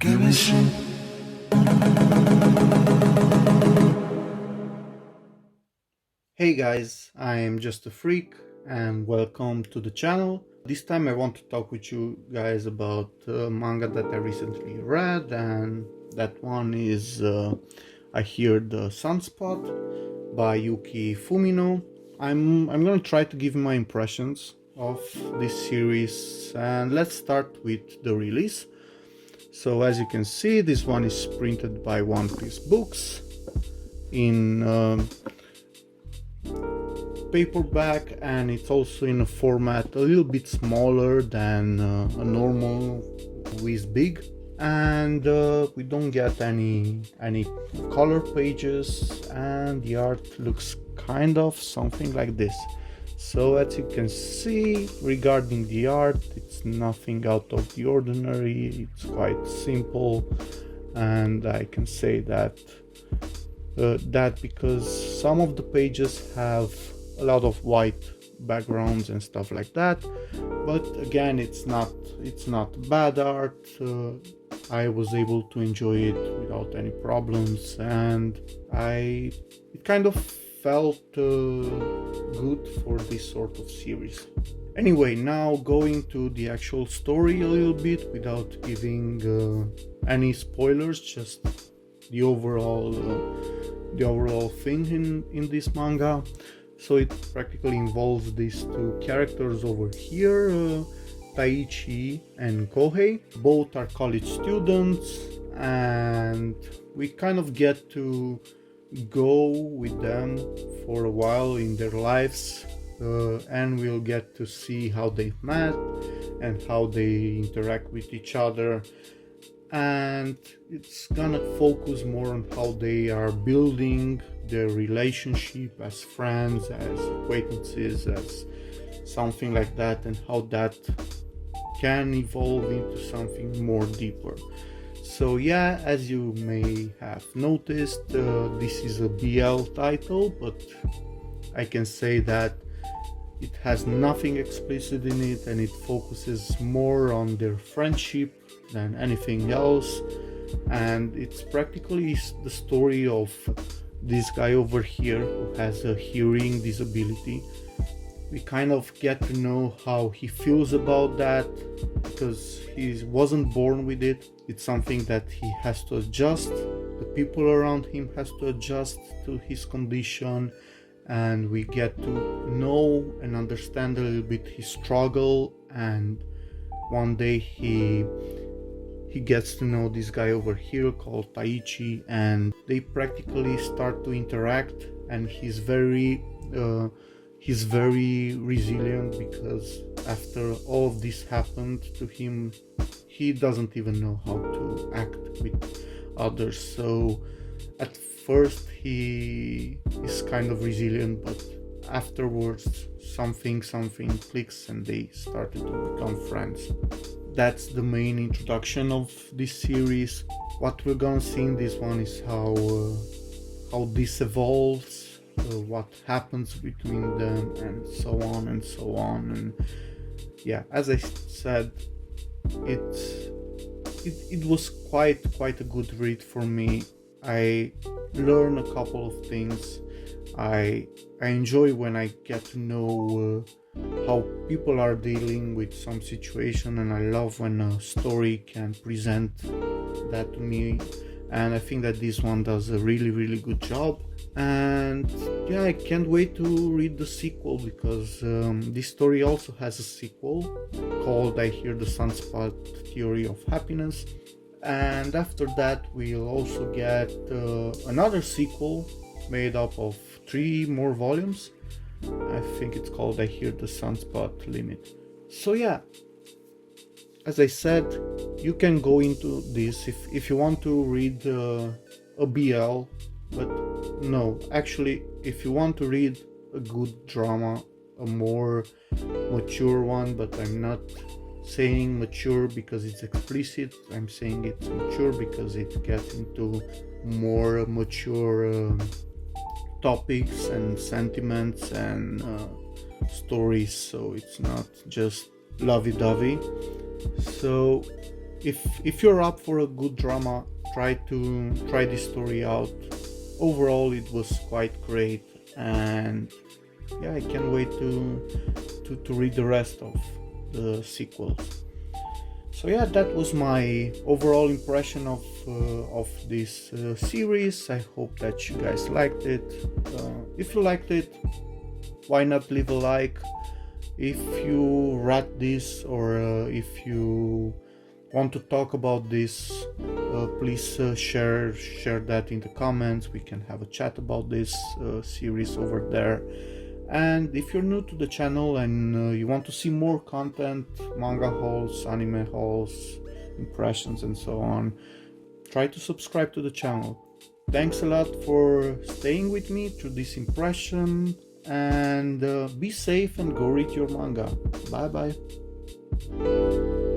Hey guys, I'm Just a Freak and welcome to the channel. This time I want to talk with you guys about a manga that I recently read, and that one is I Hear The Sunspot by Yuki Fumino. I'm gonna try to give my impressions of this series, and let's start with the release. So as you can see, this one is printed by One Piece Books in paperback, and it's also in a format a little bit smaller than a normal Wiz Big, and we don't get any color pages, and the art looks kind of something like this. So as you can see, regarding the art, it's nothing out of the ordinary, it's quite simple, and I can say that because some of the pages have a lot of white backgrounds and stuff like that, but again, it's not bad art. I was able to enjoy it without any problems, and it kind of felt good for this sort of series. Anyway, now going to the actual story a little bit without giving any spoilers, just the overall thing in this manga. So it practically involves these two characters over here, Taichi and Kohei. Both are college students, and we kind of get to go with them for a while in their lives, and we'll get to see how they met and how they interact with each other, and it's gonna focus more on how they are building their relationship as friends, as acquaintances, as something like that, and how that can evolve into something more deeper. So yeah, as you may have noticed, this is a BL title, but I can say that it has nothing explicit in it, and it focuses more on their friendship than anything else. And it's practically the story of this guy over here who has a hearing disability. We kind of get to know how he feels about that, because he wasn't born with it. It's something that he has to adjust. The people around him has to adjust to his condition, and we get to know and understand a little bit his struggle. And one day he gets to know this guy over here called Taichi, and they practically start to interact, and he's very resilient, because after all of this happened to him, he doesn't even know how to act with others. So at first he is kind of resilient, but afterwards something clicks and they started to become friends. That's the main introduction of this series. What we're gonna see in this one is how this evolves, what happens between them, and so on and so on. And yeah, as I said, it was quite a good read for me. I learn a couple of things. I enjoy when I get to know how people are dealing with some situation, and I love when a story can present that to me, and I think that this one does a really good job. And yeah, I can't wait to read the sequel, because this story also has a sequel called I Hear The Sunspot Theory of Happiness, and after that we'll also get another sequel made up of 3 more volumes. I think it's called I Hear The Sunspot Limit. So yeah, as I said, you can go into this if you want to read a BL, but no, actually, if you want to read a good drama, a more mature one, but I'm not saying mature because it's explicit, I'm saying it's mature because it gets into more mature topics and sentiments and stories, so it's not just lovey-dovey. So if you're up for a good drama, try this story out. Overall, it was quite great, and yeah, I can't wait to read the rest of the sequels. So yeah, that was my overall impression of this series. I hope that you guys liked it. If you liked it, why not leave a like? If you read this, or if you want to talk about this, please share that in the comments. We can have a chat about this series over there. And if you're new to the channel and you want to see more content, manga hauls, anime hauls, impressions and so on, try to subscribe to the channel. Thanks a lot for staying with me through this impression, and be safe and go read your manga. Bye bye.